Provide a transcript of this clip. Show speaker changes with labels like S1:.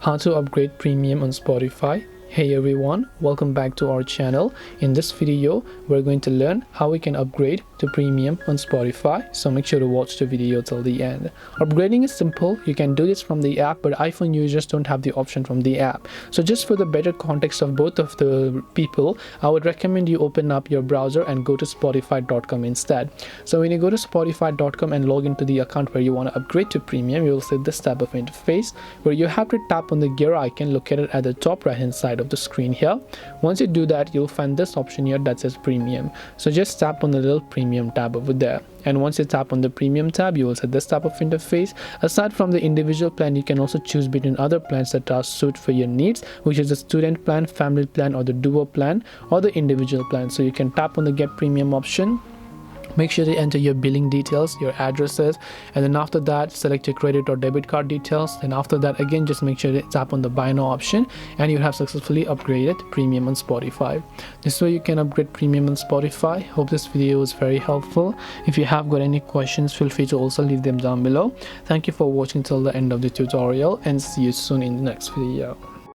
S1: How to upgrade premium on Spotify. Hey everyone, welcome back to our channel. In this video we're going to learn how we can upgrade to premium on Spotify, so make sure to watch the video till the end. Upgrading is simple. You can do this from the app, but iPhone users don't have the option from the app. So just for the better context of both of the people, I would recommend you open up your browser and go to spotify.com instead. So when you go to spotify.com and log into the account where you want to upgrade to premium, you will see this type of interface where you have to tap on the gear icon located at the top right hand side of the screen here. Once you do that, you'll find this option here that says premium. So just tap on the little premium tab over there, and once you tap on the premium tab, you will see this type of interface. Aside from the individual plan, you can also choose between other plans that are suited for your needs, which is the student plan, family plan, or the duo plan, or the individual plan. So you can tap on the get premium option. Make sure to enter your billing details, your addresses, and then after that select your credit or debit card details. Then after that again just make sure to tap on the buy now option, and you have successfully upgraded premium on Spotify. This way you can upgrade premium on Spotify. Hope this video was very helpful. If you have got any questions, feel free to also leave them down below. Thank you for watching till the end of the tutorial, and see you soon in the next video.